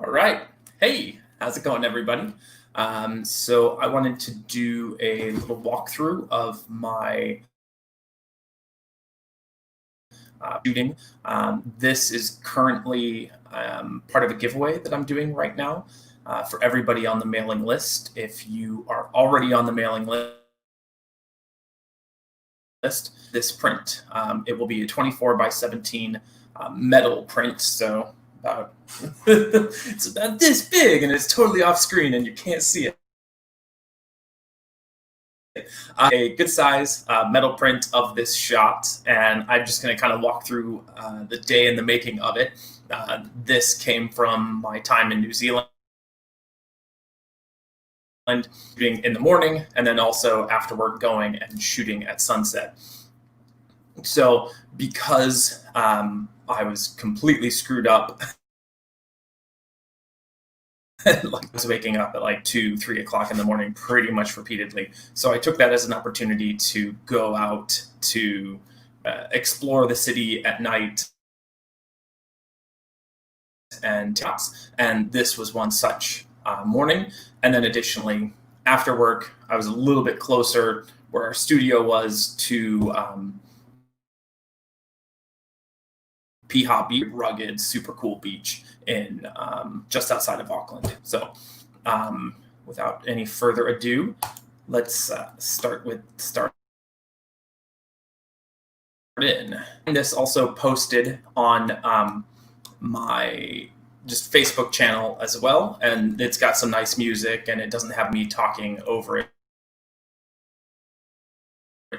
All right. Hey, how's it going, everybody? So I wanted to do a little walkthrough of my shooting. This is currently part of a giveaway that I'm doing right now for everybody on the mailing list. If you are already on the mailing list, this print, it will be a 24 by 17 metal print. So about it's about this big and it's totally off screen and you can't see it. A good size metal print of this shot, and I'm just going to kind of walk through the day in the making of it. This came from my time in New Zealand, shooting in the morning, and then also after work going and shooting at sunset. So because I was completely screwed up, like I was waking up at like 2, 3 o'clock in the morning pretty much repeatedly. So I took that as an opportunity to go out to explore the city at night, and this was one such morning. And then additionally, after work, I was a little bit closer where our studio was to Piha Beach, rugged, super cool beach in just outside of Auckland. So without any further ado, let's start in. And this also posted on my just Facebook channel as well, and it's got some nice music and it doesn't have me talking over it.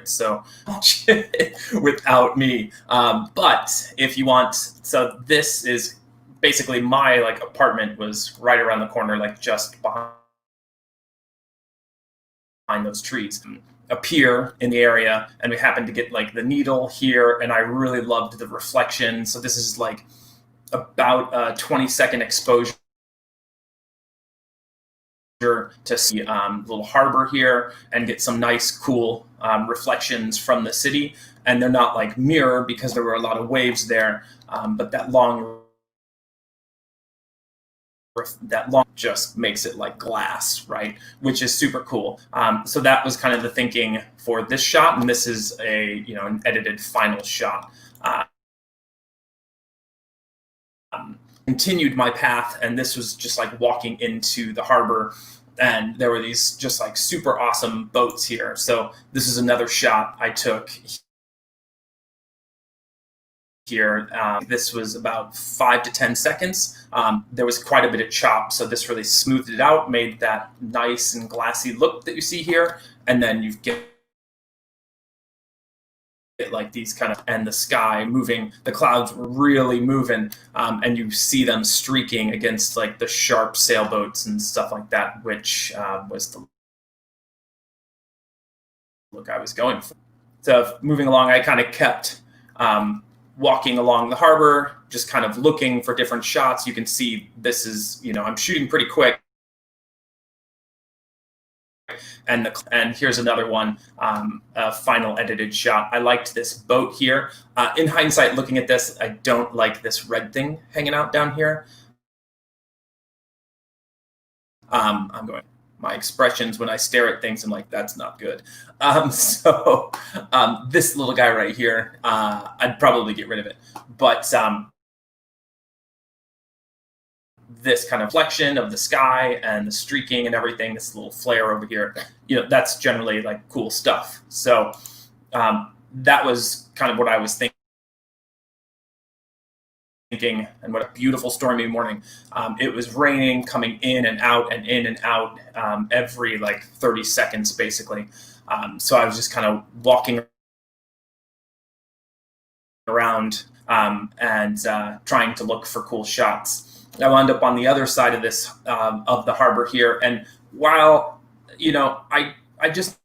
So without me, but if you want, so this is basically my like apartment was right around the corner, like just behind those trees, a pier in the area, and we happened to get like the needle here, and I really loved the reflection. So this is like about a 20-second exposure to see little harbor here and get some nice cool reflections from the city. And they're not like mirror because there were a lot of waves there, but that long just makes it like glass, right? Which is super cool. So that was kind of the thinking for this shot, and this is an edited final shot. Continued my path, and this was just like walking into the harbor, and there were these just like super awesome boats here. So this is another shot I took here. This was about 5 to 10 seconds. There was quite a bit of chop, so this really smoothed it out, made that nice and glassy look that you see here, and then you get like these kind of, and the sky moving, the clouds really moving, and you see them streaking against like the sharp sailboats and stuff like that, which was the look I was going for. So moving along, I kind of kept walking along the harbor, just kind of looking for different shots. You can see this is, I'm shooting pretty quick. And here's another one, a final edited shot. I liked this boat here. In hindsight, looking at this, I don't like this red thing hanging out down here. My expressions when I stare at things, I'm like, that's not good. So this little guy right here, I'd probably get rid of it. But this kind of reflection of the sky and the streaking and everything, this little flare over here, that's generally like cool stuff. So that was kind of what I was thinking, and what a beautiful stormy morning. It was raining, coming in and out and in and out every like 30 seconds, basically. So I was just kind of walking around and trying to look for cool shots. I wound up on the other side of this of the harbor here, and while I just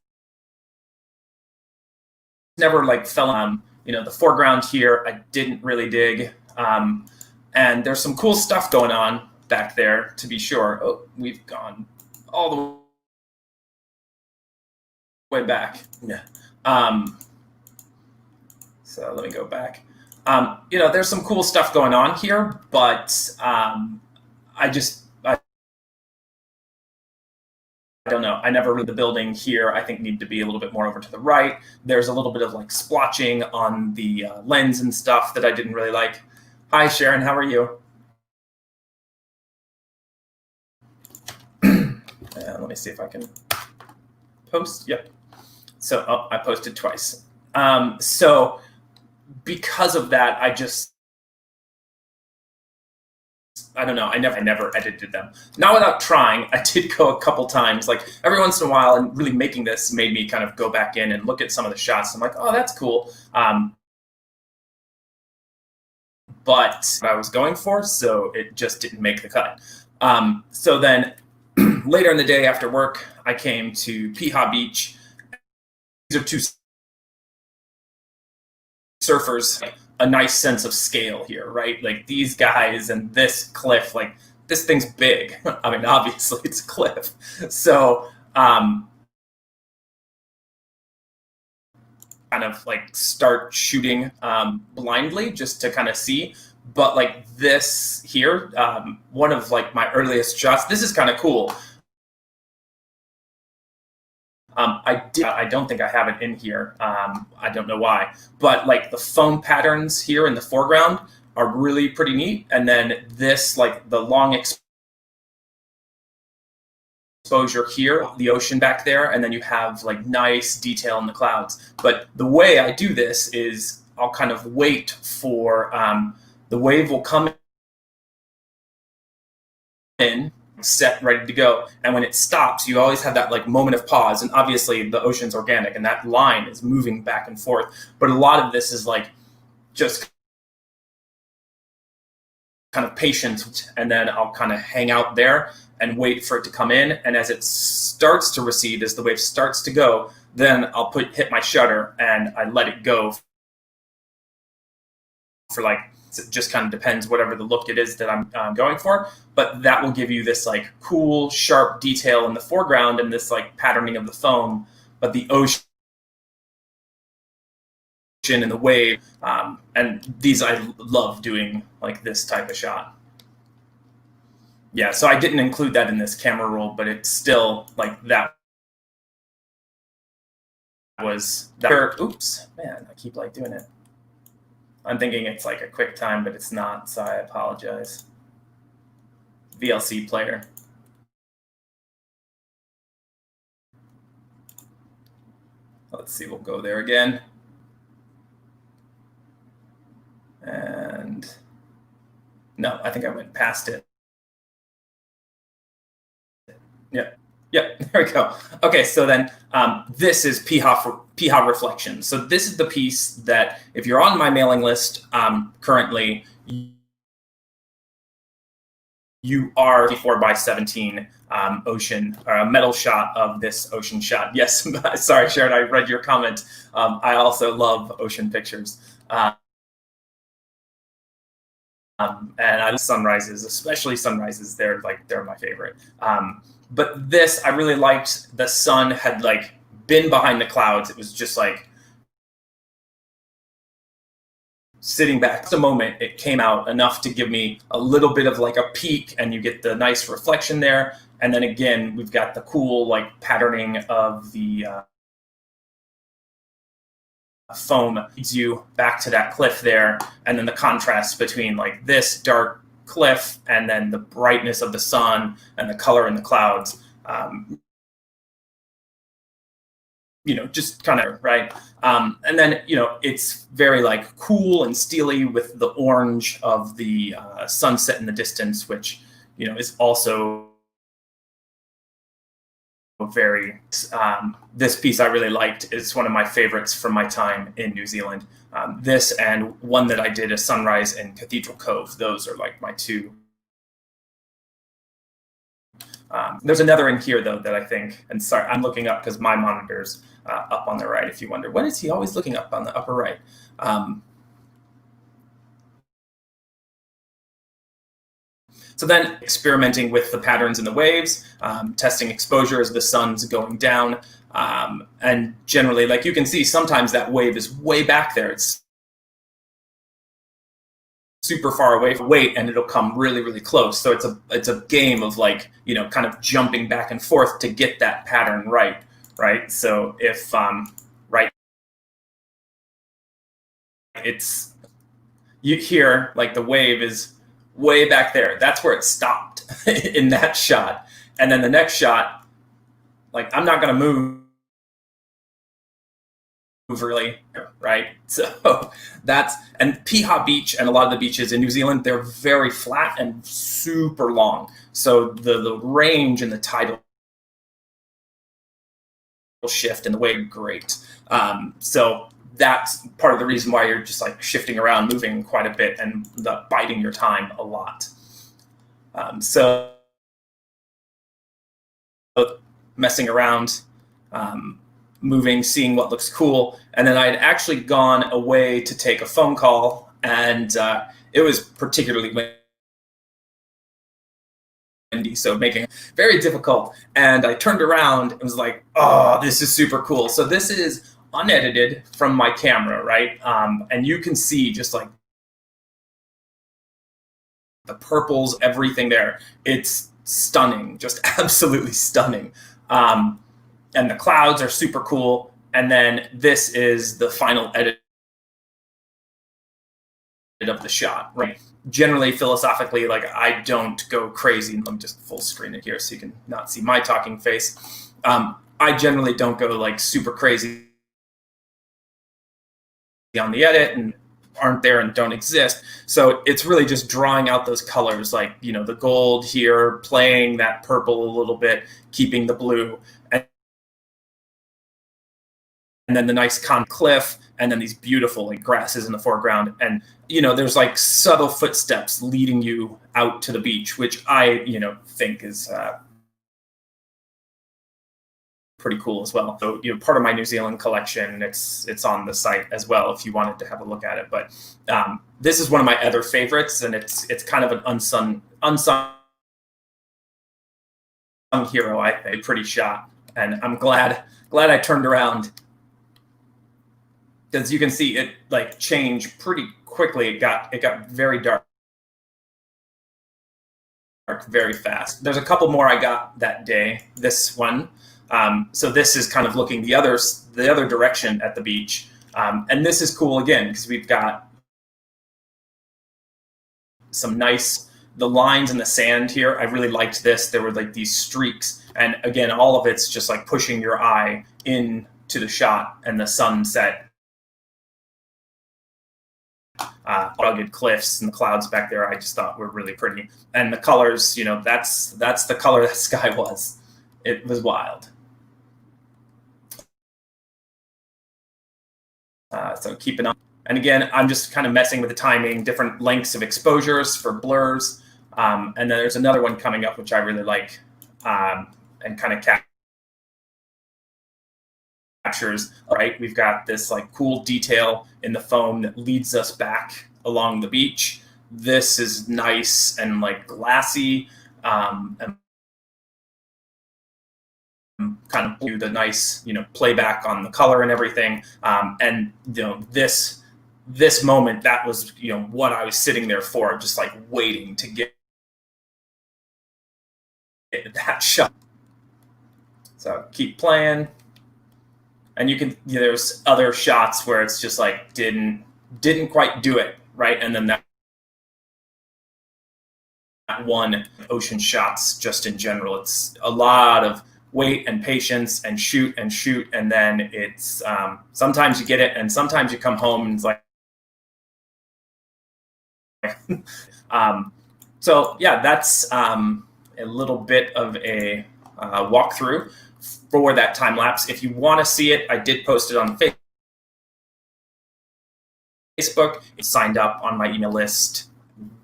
never like fell on the foreground here, I didn't really dig, and there's some cool stuff going on back there, to be sure. Oh, we've gone all the way back. Yeah. So let me go back. There's some cool stuff going on here, but I don't know. I never read the building here. I think need to be a little bit more over to the right. There's a little bit of like splotching on the lens and stuff that I didn't really like. Hi, Sharon. How are you? Let me see if I can post. Yep. So I posted twice. So because of that, I don't know. I never edited them. Not without trying. I did go a couple times, like every once in a while, and really making this made me kind of go back in and look at some of the shots. I'm like, oh, that's cool. But what I was going for, so it just didn't make the cut. So then later in the day after work, I came to Piha Beach. These are two surfers, a nice sense of scale here, right? Like these guys and this cliff, like this thing's big. I mean, obviously it's a cliff. So kind of like start shooting blindly just to kind of see. But like this here, one of like my earliest shots, this is kind of cool. I don't think I have it in here. I don't know why, but like the foam patterns here in the foreground are really pretty neat. And then this, like the long exposure here, the ocean back there, and then you have like nice detail in the clouds. But the way I do this is I'll kind of wait for the wave will come in, set, ready to go, and when it stops, you always have that like moment of pause. And obviously the ocean's organic and that line is moving back and forth, but a lot of this is like just kind of patience, and then I'll kind of hang out there and wait for it to come in, and as it starts to recede, as the wave starts to go, then I'll hit my shutter and I let it go for like, it just kind of depends whatever the look it is that I'm going for, but that will give you this like cool sharp detail in the foreground and this like patterning of the foam, but the ocean and the wave, and these I love doing like this type of shot. Yeah, so I didn't include that in this camera roll, but it's still like that was that. Oops, man, I keep like doing it. I'm thinking it's like a quick time, but it's not, so I apologize. VLC player. Let's see, we'll go there again. And no, I think I went past it. Yep. Yep, there we go. Okay, so then this is Piha Reflection. So this is the piece that, if you're on my mailing list currently, you are 4x17 ocean, or a metal shot of this ocean shot. Yes, sorry, Sharon, I read your comment. I also love ocean pictures. And I love sunrises, especially sunrises. They're my favorite. But this, I really liked. The sun had like been behind the clouds. It was just like sitting back. At the moment, it came out enough to give me a little bit of like a peak, and you get the nice reflection there. And then again, we've got the cool like patterning of the foam leads you back to that cliff there, and then the contrast between like this dark cliff and then the brightness of the sun and the color in the clouds, just kind of right. And then it's very like cool and steely with the orange of the sunset in the distance, which is also very this piece I really liked. It's one of my favorites from my time in New Zealand. This and one that I did, a sunrise in Cathedral Cove. Those are like my two. There's another in here though that I think, and sorry, I'm looking up because my monitor's up on the right. If you wonder, when is he always looking up on the upper right? So then experimenting with the patterns in the waves, testing exposure as the sun's going down. And generally, like you can see, sometimes that wave is way back there. It's super far away, wait, and it'll come really, really close. So it's a game of like, kind of jumping back and forth to get that pattern right, right? So if right, it's you hear like the wave is way back there. That's where it stopped in that shot, and then the next shot, like I'm not gonna move really, right? So and Piha Beach and a lot of the beaches in New Zealand, they're very flat and super long. So the range and the tidal shift and the wave great. So that's part of the reason why you're just like shifting around, moving quite a bit, and biding your time a lot. So messing around, moving, seeing what looks cool. And then I'd actually gone away to take a phone call, and it was particularly windy, so making it very difficult. And I turned around and was like, oh, this is super cool. So this is unedited from my camera, right? And you can see just like the purples, everything there. It's stunning, just absolutely stunning. And the clouds are super cool. And then this is the final edit of the shot, right? Generally, philosophically, like I don't go crazy. Let me just full screen it here so you can not see my talking face. I generally don't go like super crazy on the edit and aren't there and don't exist. So it's really just drawing out those colors, like, the gold here, playing that purple a little bit, keeping the blue, and then the nice cliff, and then these beautiful like grasses in the foreground. And, there's like subtle footsteps leading you out to the beach, which I, think is pretty cool as well. So, part of my New Zealand collection, it's on the site as well if you wanted to have a look at it. But this is one of my other favorites, and it's kind of an unsung hero, I think. Pretty shot, and I'm glad I turned around, because you can see it like change pretty quickly. It got very dark very fast. There's a couple more I got that day. This one. So this is kind of looking the other direction at the beach. And this is cool again, because we've got some nice, the lines in the sand here. I really liked this. There were like these streaks. And again, all of it's just like pushing your eye into the shot, and the sunset. Rugged cliffs and the clouds back there, I just thought were really pretty. And the colors, that's the color that sky was. It was wild. So keep an eye. And again, I'm just kind of messing with the timing, different lengths of exposures for blurs. And then there's another one coming up, which I really like, and kind of captures, right? We've got this like cool detail in the foam that leads us back along the beach. This is nice and like glassy, and kind of do the nice, playback on the color and everything. And this moment, that was, what I was sitting there for, just like waiting to get that shot. So keep playing. And you can, there's other shots where it's just like didn't quite do it, right? And then that one, ocean shots just in general, it's a lot of wait and patience and shoot, and then it's sometimes you get it, and sometimes you come home and it's like so yeah, that's a little bit of a walkthrough for that time lapse. If you want to see it, I did post it on Facebook. It's signed up on my email list.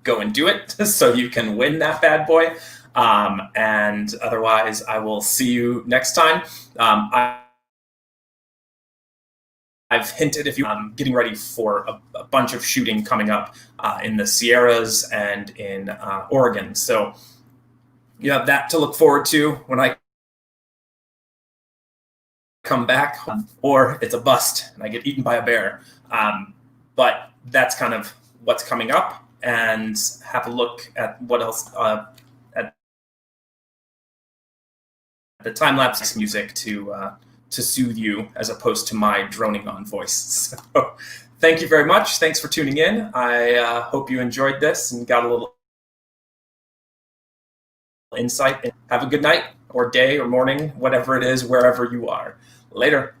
Go and do it so you can win that bad boy. And otherwise, I will see you next time. I've hinted, if you're getting ready for a bunch of shooting coming up in the Sierras and in Oregon. So you have that to look forward to when I come back, or it's a bust and I get eaten by a bear. But that's kind of what's coming up. and have a look at what else at the time lapse music to soothe you as opposed to my droning on voice. So, thank you very much. Thanks for tuning in. I hope you enjoyed this and got a little insight. Have a good night or day or morning, whatever it is, wherever you are. Later.